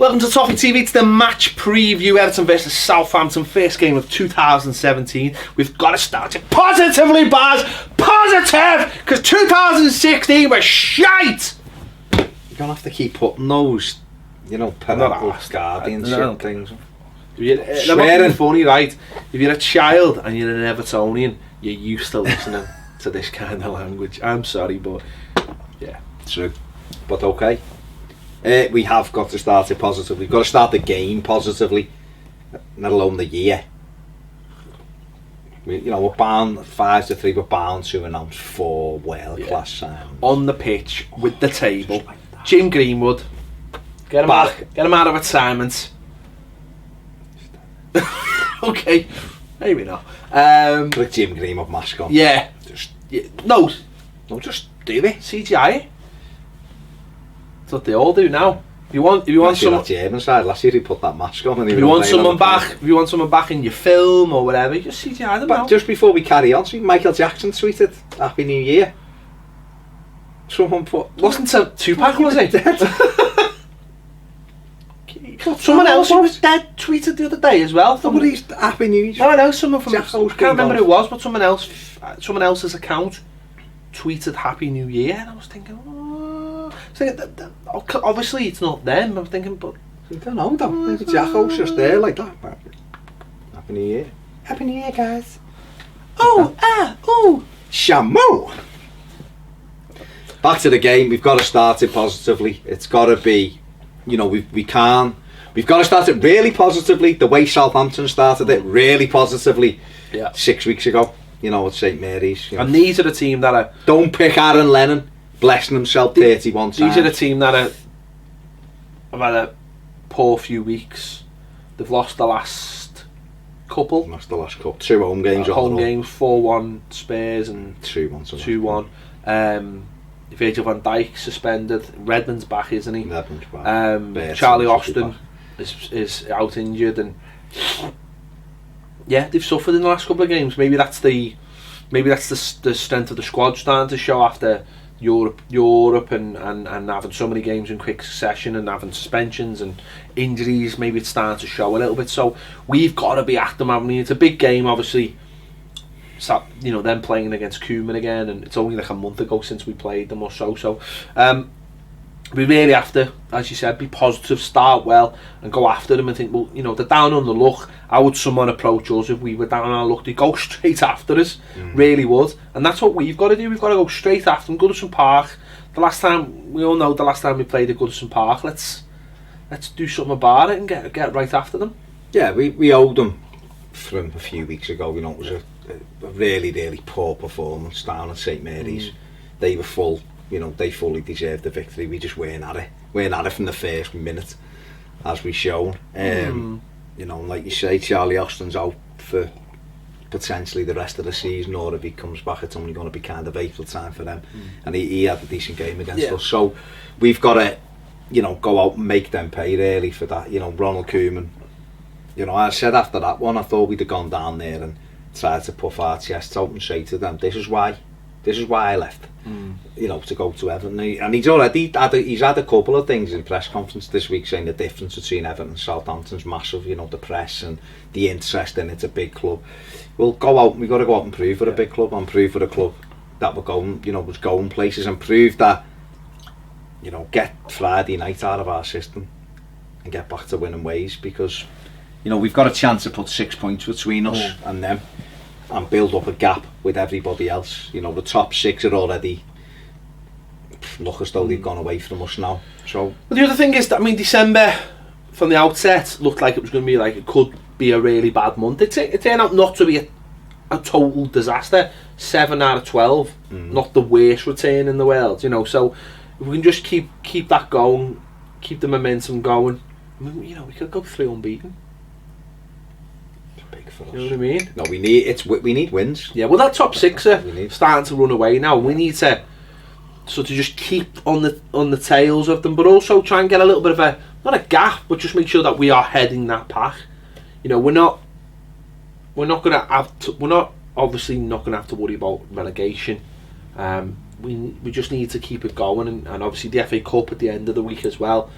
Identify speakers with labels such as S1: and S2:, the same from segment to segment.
S1: Welcome to Toffee TV. It's the match preview. Everton versus Southampton, first game of 2017. We've got to start it positively, Baz. Positive! Because 2016 was shite!
S2: You're going to have to keep putting those, parental guardianship things.
S1: Swearing funny, right? If you're a child and you're an Evertonian, you're used to listening to this kind of language. I'm sorry, but yeah.
S2: True. But okay. We have got to start it positively. We've got to start the game positively, let alone the year. We're bound 5-3, we're bound to announce 4 world-class signings.
S1: On the pitch, with the table, Jim Greenwood, get him out of retirement. Okay, maybe not.
S2: Put Jim Greenwood mask on.
S1: Yeah. No,
S2: just do it.
S1: CGI. That's what they all do now. If you want someone,
S2: German side last year he put that mask on. And
S1: if you want someone back in your film or whatever, you just CGI them now.
S2: Just before we carry on, Michael Jackson tweeted Happy New Year. Someone put
S1: wasn't Tupac, was it? Someone else who was dead tweeted the other day as well.
S2: Somebody's Happy New Year.
S1: No, I know someone from. I can't remember who it was, but someone else's account tweeted Happy New Year, and I was thinking, obviously it's not them. I was thinking, but
S2: I don't know. Maybe Jacko's just there like that. Happy New Year. Happy New Year, guys. Shamu. Back to the game. We've got to start it positively. It's got to be, we've got to start it really positively. The way Southampton started it really positively. 6 weeks ago. At St Mary's.
S1: And these are the team that are.
S2: Don't pick Aaron Lennon. Blessing himself 31 times.
S1: These are the team that have had a poor few weeks. They've lost the last couple.
S2: 2 home games.
S1: Home games, 4-1 Spurs and
S2: 2-1.
S1: Virgil van Dijk suspended. Redmond's back, isn't he?
S2: Redmond's back.
S1: Charlie Austin is out injured, and yeah, they've suffered in the last couple of games. Maybe that's the strength of the squad starting to show after Europe and having so many games in quick succession and having suspensions and injuries. Maybe it's starting to show a little bit. So we've got to be at them, haven't we? It's a big game, obviously. Them playing against Koeman again, and it's only like a month ago since we played them or so. So we really have to, as you said, be positive, start well, and go after them and think, well, they're down on the luck. How would someone approach us if we were down on our luck? They'd go straight after us, really would. And that's what we've got to do. We've got to go straight after them. Goodison Park. We all know the last time we played at Goodison Park. Let's do something about it and get right after them.
S2: Yeah, we owed them from a few weeks ago. It was a really, really poor performance down at St Mary's. They were full. They fully deserved the victory. We just weren't at it from the first minute, as we've shown. Like you say, Charlie Austin's out for potentially the rest of the season, or if he comes back, it's only going to be kind of April time for them. And he had a decent game against us, so we've got to, go out and make them pay really for that. Ronald Koeman. I said after that one, I thought we'd have gone down there and tried to puff our chests out and say to them, this is why I left. To go to Everton. And he's had a couple of things in press conference this week saying the difference between Everton and Southampton's massive. The press and the interest in it's a big club. We've got to go out and prove for a big club, and prove for a club that we're going, was going places, and prove that, get Friday night out of our system and get back to winning ways, because we've got a chance to put 6 points between us and them and build up a gap with everybody else. The top 6 are already look as though they've gone away from us now. So
S1: the other thing is that December from the outset looked like it was going to be it could be a really bad month. It turned out not to be a total disaster. 7 out of 12, not the worst return in the world. So if we can just keep that going, keep the momentum going, we could go 3 unbeaten.
S2: For us.
S1: You know what I mean?
S2: No, we need wins.
S1: Yeah, well, that top 6 are starting to run away now. We need to sort of just keep on the tails of them, but also try and get a little bit of not a gap, but just make sure that we are heading that pack. We're not obviously not going to have to worry about relegation. We just need to keep it going, and obviously the FA Cup at the end of the week as well.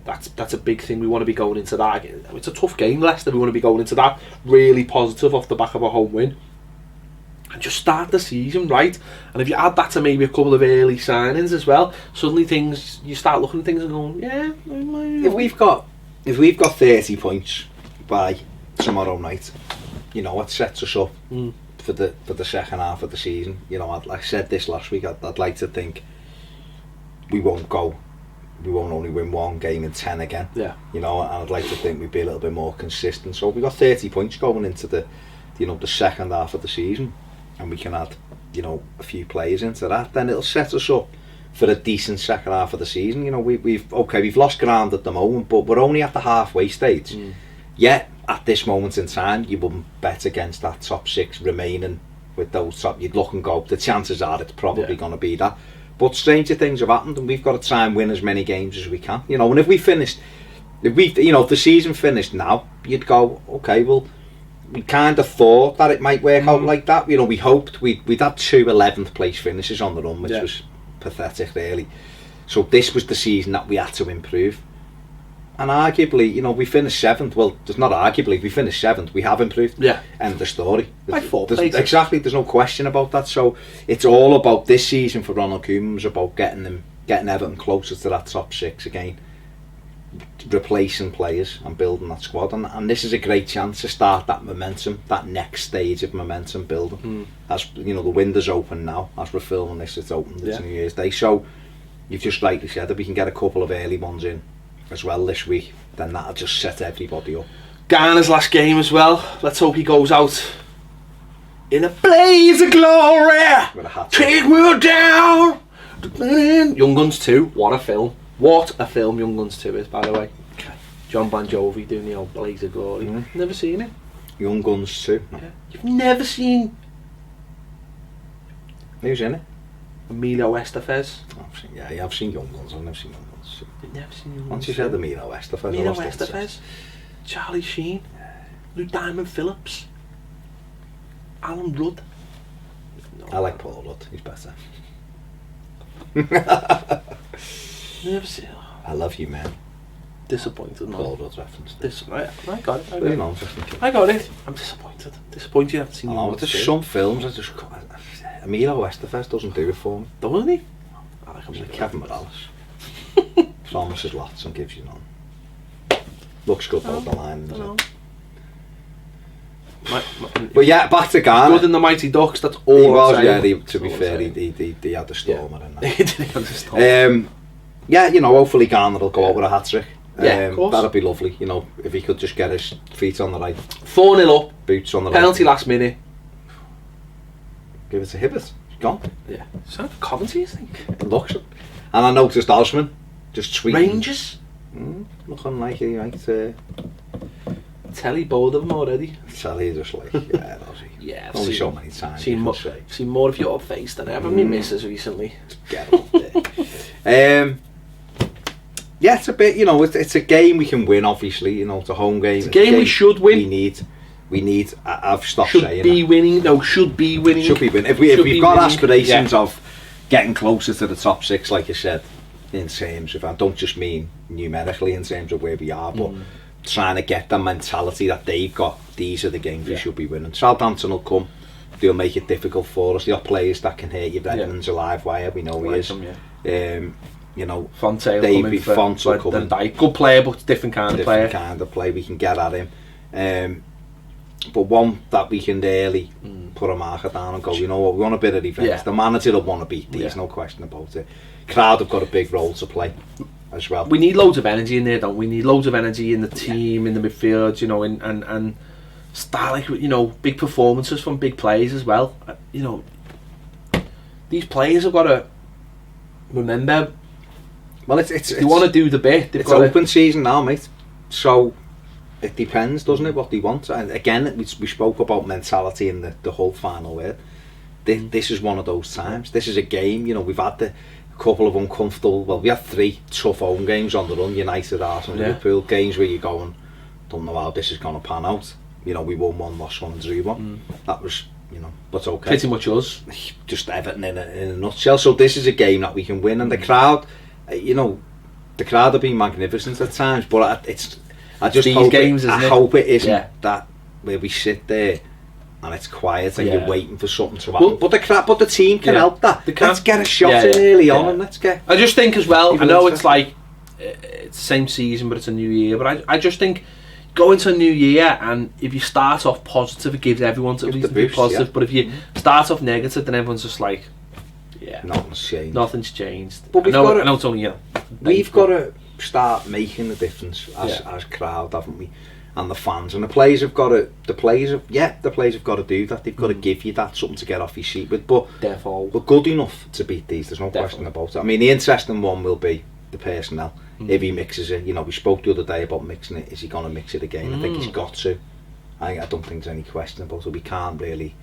S1: That's a big thing. We want to be going into that. It's a tough game, Leicester. We want to be going into that really positive off the back of a home win. And just start the season right. And if you add that to maybe a couple of early signings as well, suddenly you start looking at things and going, yeah.
S2: If we've got 30 points by tomorrow night, you know, it sets us up for the second half of the season. You know, I said this last week. I'd like to think we won't only win one game in 10 again.
S1: Yeah.
S2: You know, and I'd like to think we'd be a little bit more consistent. So if we got 30 points going into the second half of the season, and we can add, you know, a few players into that, then it'll set us up for a decent second half of the season. You know, we've lost ground at the moment, but we're only at the halfway stage. Yet at this moment in time, you wouldn't bet against that top 6 remaining with those top. You'd look and go, the chances are it's probably going to be that. But stranger things have happened, and we've got to try and win as many games as we can. You know, and if the season finished now, you'd go, okay, well, we kind of thought that it might work out like that. You know, we hoped we'd had 2 11th place finishes on the run, which was pathetic, really. So this was the season that we had to improve. And arguably, you know, we finished 7th. Well, there's not arguably, we finished 7th. We have improved. Yeah. End of the story.
S1: By 4
S2: places. Exactly, there's no question about that. So it's all about this season for Ronald Koeman. It's about getting Everton closer to that top 6 again, replacing players and building that squad, and this is a great chance to start that momentum, that next stage of momentum building. As you know, the window's open now. As we're filming this, it's open. It's New Year's Day, so you've just rightly said that we can get a couple of early ones in as well this week, then that'll just set everybody up.
S1: Garner's last game as well. Let's hope he goes out in a blaze of glory.
S2: With a hat.
S1: Take me down. Young Guns 2, what a film. What a film Young Guns 2 is, by the way. John Bon Jovi doing the old Blaze of Glory. Never seen it?
S2: Young Guns 2? No.
S1: Yeah. You've never seen...
S2: Who's in it?
S1: Emilio Estevez.
S2: I've seen Young Guns. I've never seen Young Guns 2.
S1: You've never seen Young Guns 2?
S2: Once you said Emilio Estevez,
S1: Emilio Estevez, Charlie Sheen, Lou Diamond Phillips, Alan Rudd. No,
S2: I like Paul Rudd, he's better.
S1: Never seen.
S2: I love you, man.
S1: Disappointed.
S2: Paul Rudd's reference.
S1: I got it.
S2: I
S1: got it. I'm disappointed. Disappointed you haven't seen Young Guns 2.
S2: There's some films I just... Emilio Estevez doesn't do it for me.
S1: Doesn't he?
S2: I like him like Kevin Morales. Promises lots and gives you none. Looks good over the line. But yeah, back to Garner.
S1: Good in the Mighty Ducks, that's all
S2: he was, to be fair, he had the stormer in that.
S1: He did have the stormer.
S2: Yeah, you know, hopefully Garner will go out with a hat-trick.
S1: Of course.
S2: That'd be lovely, you know, if he could just get his feet on the right.
S1: 4-0 up.
S2: Boots on the
S1: penalty
S2: right.
S1: last minute.
S2: Give it to Hibbert. He's gone.
S1: Yeah. It's not for Coventry, I think.
S2: It looks it. And I noticed Osman just tweeting.
S1: Rangers.
S2: Looking like he might...
S1: Telly both of them already.
S2: Telly just like, yeah, does he?
S1: Yeah,
S2: only so many times.
S1: Seen more of your face than ever. Me missus recently.
S2: Get up there. Yeah, it's a bit, you know, it's a game we can win, obviously, you know, it's a home game.
S1: It's a game we should win.
S2: We need, I've stopped
S1: should
S2: saying
S1: be winning. No, should be winning.
S2: Should be winning. If we've got aspirations of getting closer to the top 6, like you said, in terms of, I don't just mean numerically in terms of where we are, but trying to get the mentality that they've got, these are the games we should be winning. Southampton will come, they'll make it difficult for us. They've got players that can hit you. Redmond's a live wire, we know he is. You know,
S1: Davey
S2: Font will come in.
S1: Good player, but different kind of player.
S2: Different kind of play, we can get at him. But one that we can really put a marker down and go, you know what, we want a bit of revenge. The manager will want to beat these, no question about it. Crowd have got a big role to play as well.
S1: We need loads of energy in there, don't we? We need loads of energy in the team, in the midfield, you know, and start, like, you know, big performances from big players as well. You know, these players have got to remember.
S2: Well, it's
S1: they want to do the bit.
S2: It's open season now, mate. So it depends, doesn't it, what they want? And again, we spoke about mentality in the whole final word. This is one of those times. This is a game. You know, we've had a couple of uncomfortable. Well, we had 3 tough home games on the run. United, Arsenal, Liverpool. Games where you're going, don't know how this is going to pan out. You know, we won 1, lost 1, and drew 1. That was, you know, but okay.
S1: Pretty much us.
S2: Just Everton in a nutshell. So this is a game that we can win, and the crowd, you know, The crowd have been magnificent at times, but I just
S1: These
S2: hope
S1: games,
S2: I
S1: isn't it?
S2: hope it isn't
S1: Yeah.
S2: that where we sit there and it's quiet and
S1: Yeah.
S2: you're waiting for something to happen.
S1: Well,
S2: but the team can
S1: yeah.
S2: help that.
S1: They can.
S2: Let's get a shot
S1: Yeah,
S2: in
S1: yeah,
S2: early
S1: yeah.
S2: on, and let's get.
S1: I just think as well, I
S2: Even
S1: know
S2: into
S1: it's like it's the same season but it's a new year, but I just think go into a new year, and if you start off positive, it gives everyone a
S2: Gives
S1: reason
S2: the
S1: to be
S2: boost,
S1: positive.
S2: yeah.
S1: But if you start off negative, then everyone's just like, yeah,
S2: Nothing's changed.
S1: nothing's changed.
S2: But
S1: I know it's only
S2: We've got to start making the difference
S1: Yeah.
S2: as crowd, haven't we? And the fans and the players have got to. The players have got to do that. They've got to give you that something to get off your seat with. But
S1: therefore
S2: we're good enough to beat these. There's no question about it. I mean, the interesting one will be the personnel. If he mixes it, we spoke the other day about mixing it. Is he going to mix it again? I think he's got to. I don't think there's any question about it. We can't really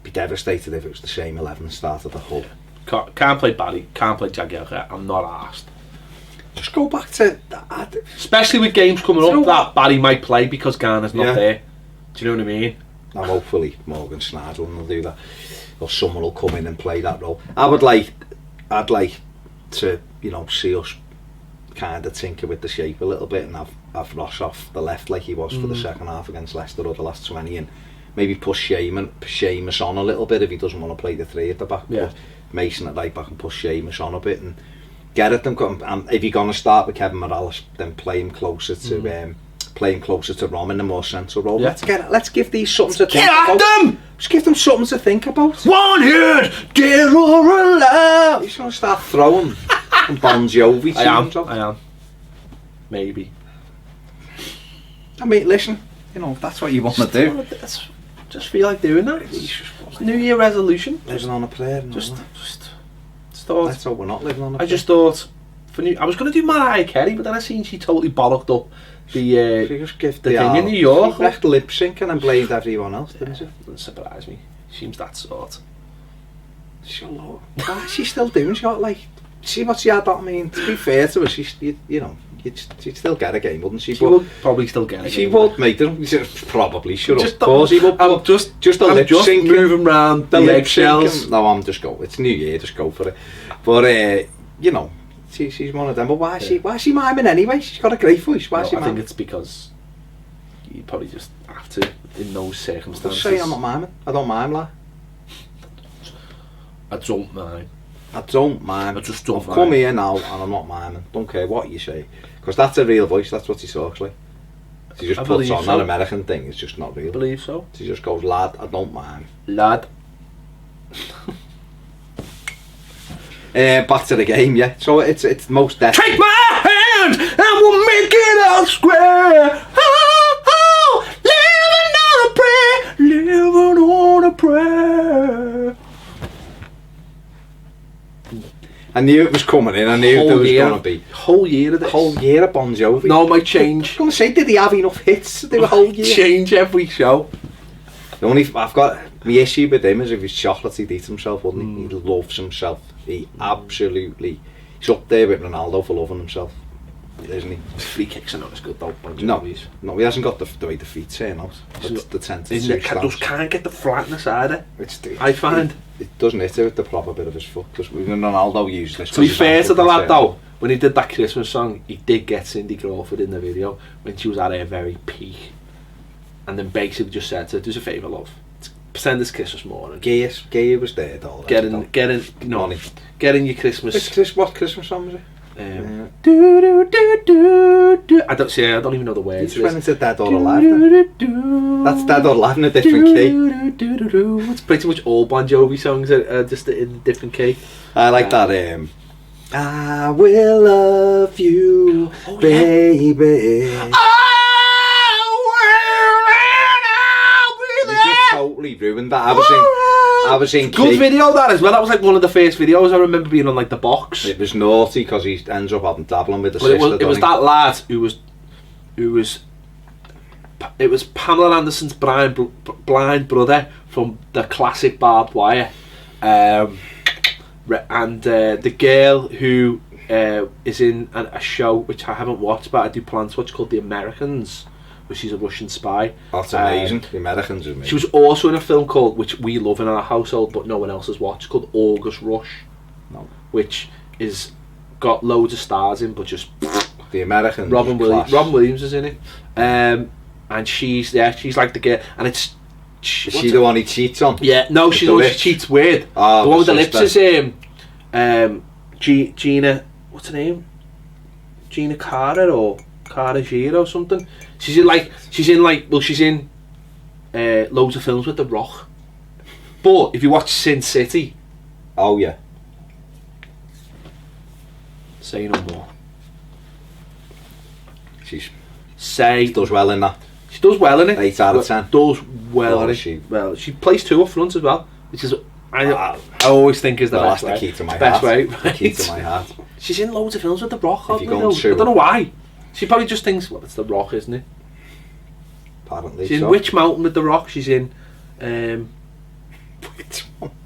S2: be devastated if it was the same 11 start of the whole.
S1: can't play Barry, can't play Jagielka. I'm not arsed.
S2: Just go back to that.
S1: Especially with games coming up that Barry might play because Garner's not
S2: Yeah.
S1: there. Do you know what I mean?
S2: And hopefully Morgan Snardlin will do that, or someone will come in and play that role. I'd like to see us kind of tinker with the shape a little bit and have Ross off the left like he was for the second half against Leicester or the last 20, and maybe push Seamus on a little bit if he doesn't want to play the three at the back.
S1: Yeah.
S2: Put Mason at right back and push Seamus on a bit and get at them. And if you're going to start with Kevin Morales, then play him closer to Rom in the more central role.
S1: Yeah.
S2: Let's give these something to think
S1: Get at
S2: about.
S1: them!
S2: Just give them something to think about.
S1: One hit, dead or alive.
S2: He's going to start throwing and Bon Jovi tunes off.
S1: I am. Maybe.
S2: I mean, listen, if that's what you want to do.
S1: Just feel like doing that. It's New Year resolution.
S2: Living on a prayer. And
S1: Just
S2: all that.
S1: thought.
S2: Let's hope we're not living on a prayer.
S1: I just thought I was going to do Mariah Carey, but then I seen she totally bollocked up the
S2: just give
S1: the thing in New York.
S2: She left lip syncing and blamed everyone else, didn't she?
S1: Doesn't surprise me. Seems that sort.
S2: Sure. What's she still doing? She got see what she had. I mean, to be fair to her, she'd still get a game, wouldn't she?
S1: She would probably still get a
S2: She
S1: game.
S2: would, mate. Probably. Sure.
S1: Just
S2: Of course he would.
S1: I'm just
S2: a lip syncing.
S1: moving around the eggshells.
S2: No, I'm just go. It's New Year. Just go for it. But she's one of them. But why is she miming anyway? She's got a great voice. Why is she
S1: I
S2: miming?
S1: think it's because you probably just have to in those circumstances.
S2: Just say I'm not miming. I don't mime, lad.
S1: I don't mind.
S2: I don't mime.
S1: I just don't
S2: I've
S1: mind.
S2: come here now and I'm not miming. Don't care what you say. Because that's a real voice. That's what she talks like. She just
S1: I
S2: puts
S1: believe
S2: on
S1: so.
S2: that American thing. It's just not
S1: I
S2: real.
S1: believe so.
S2: She just goes, lad, I don't mime.
S1: Lad.
S2: Back to the game, yeah. So it's most definitely.
S1: Take my hand and we'll make it all square. Living on a prayer.
S2: I knew it was coming in. I knew there was going to be
S1: whole year of this.
S2: whole year of Bon Jovi.
S1: No, it might
S2: I was
S1: change.
S2: going to say, did he have enough hits to do a whole year?
S1: Change every show.
S2: I've got my issue with him is if he's chocolate, he'd eat himself, wouldn't he? He loves himself. He absolutely. He's up there with Ronaldo for loving himself, isn't he?
S1: Free kicks are not as good though. Bon
S2: No,
S1: Jovi's.
S2: no, he hasn't got the way the feet turn out. That's the 10 to 2
S1: Isn't it?
S2: stance.
S1: Just can't get the flatness either.
S2: It's
S1: I find.
S2: it doesn't hit it with the proper bit of his foot because when Ronaldo used this.
S1: To be fair to the lad though, when he did that Christmas song, he did get Cindy Crawford in the video when she was at her very peak, and then basically just said to her, "Do us a favour, love. Send us Christmas morning.
S2: Gay was there though.
S1: Get in your Christmas.
S2: What Christmas song was it?
S1: Do do do do do. I don't even know the
S2: He
S1: words.
S2: just went into Dead or Alive. Then. That's Dead or Alive in a different key.
S1: It's pretty much all Bon Jovi songs are just in a different key.
S2: I like that. I will love you, baby. You just totally ruined that. I was in
S1: Good
S2: key.
S1: video that as well. That was like one of the first videos I remember being on like the box.
S2: It was naughty because he ends up having dabbling with the
S1: But
S2: sister.
S1: it was that lad who was Pamela Anderson's blind brother from the classic Barbed Wire, and the girl who is in a show which I haven't watched but I do plan to watch called The Americans, where she's a Russian spy.
S2: That's amazing. The Americans are amazing.
S1: She was also in a film called, which we love in our household but no one else has watched, called August Rush.
S2: No.
S1: Which is got loads of stars in, but just
S2: The American
S1: Robin Williams is in it, and she's like the girl, and it's
S2: is she the one he cheats on?
S1: Yeah, no, she's the one she cheats with.
S2: Oh,
S1: the one with the lips is Gina. What's her name? Gina Carter or Cara Giro or something. She's in loads of films with The Rock. But if you watch Sin City,
S2: oh yeah,
S1: say no more.
S2: She does well in that.
S1: She does well in it.
S2: 8 out of 10.
S1: Does well in it. Well, she plays 2 up front as well, which is I always think is the best way.
S2: That's the key to my
S1: best
S2: heart.
S1: way.
S2: The key to my heart.
S1: She's in loads of films with The Rock. I
S2: If
S1: don't
S2: you're going
S1: know why. She probably just thinks, well, it's The Rock, isn't it?
S2: Apparently
S1: She's
S2: so.
S1: in Witch Mountain with The Rock. She's in that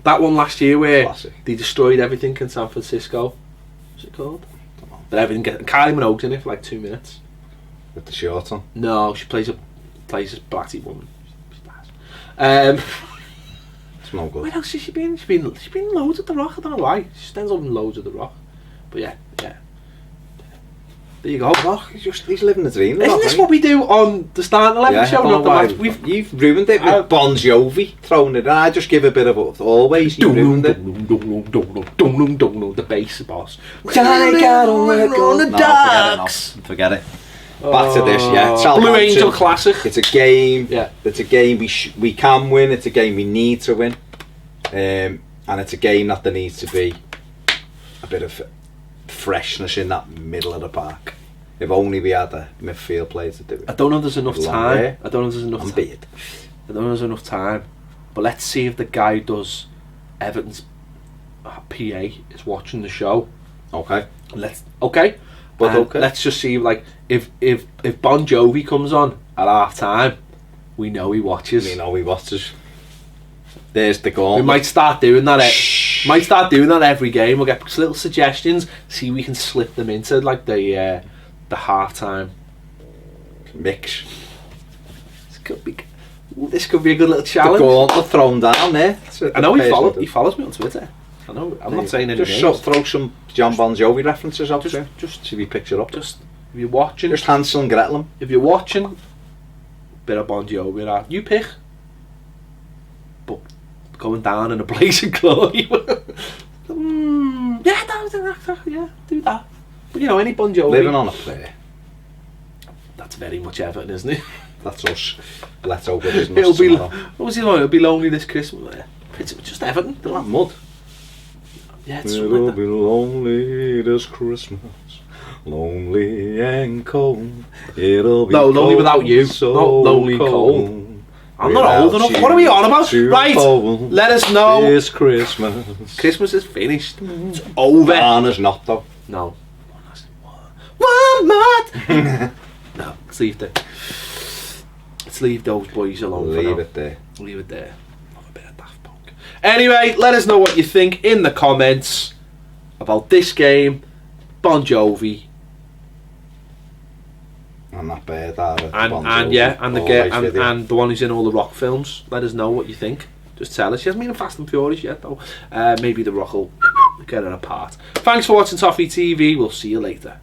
S1: one last year where
S2: Classic.
S1: they destroyed everything in San Francisco. What's it called? But everything Kylie Minogue's in it for like 2 minutes.
S2: With the short on.
S1: No, she plays a bratty woman. She's bad.
S2: It's no good.
S1: Where else has she been? She's been in loads of The Rock. I don't know why. She stands up in loads of The Rock. But yeah. There you go.
S2: Oh, he's living the dream.
S1: Isn't this what we do on the Starting 11 show? Not the match.
S2: You've ruined it with Bon Jovi throwing it in. I just give a bit of always. You ruined it.
S1: The bass boss.
S2: Johnny got on the
S1: Ducks.
S2: Forget it. Back to this, yeah.
S1: Blue Angel classic.
S2: It's a game.
S1: Yeah.
S2: It's a game we can win. It's a game we need to win. And it's a game that there needs to be a bit of freshness in that middle of the park. If only we had a midfield player to do it.
S1: I don't know if there's enough time.
S2: Way.
S1: I don't know if there's enough time. I don't know if there's enough time. But let's see if the guy who does Everton's PA is watching the show.
S2: Okay.
S1: Let's just see if Bon Jovi comes on at half time, we know he watches.
S2: There's the goal.
S1: We might start doing that. Might start doing that every game. We'll get little suggestions. See if we can slip them into like the halftime
S2: mix.
S1: This could be a good little challenge.
S2: The gauntlet thrown down there.
S1: I know he follows me on Twitter. I know. I'm not saying any names.
S2: Just throw some John Bon Jovi references out there. Just see if he picks it up.
S1: Just if you're watching.
S2: Just Hansel and Gretel.
S1: If you're watching, bit of Bon Jovi. You pick. But going down in a blaze of glory. Yeah, do that. But you know, any Bon Jovi.
S2: Living on a prayer.
S1: That's very much Everton, isn't it?
S2: That's us. Let's hope it isn't.
S1: It'll be lonely this Christmas. It's just Everton.
S2: They're like mud.
S1: Yeah, it's
S2: it'll be lonely this Christmas. Lonely and cold. It'll be
S1: lonely without you.
S2: So
S1: not lonely cold. I'm not old enough. What are we on about? Right. Let us know.
S2: This Christmas.
S1: Christmas is finished. It's over.
S2: Anna's not though.
S1: No. One more. No. Let's leave those boys alone.
S2: Leave it there.
S1: Leave it there. Have a bit of Daft Punk. Anyway, let us know what you think in the comments about this game, Bon Jovi,
S2: and that bird,
S1: and the one who's in all the Rock films. Let us know what you think. Just tell us. She hasn't been in Fast and Furious yet, though. Maybe the Rock will get it apart. Thanks for watching Toffee TV. We'll see you later.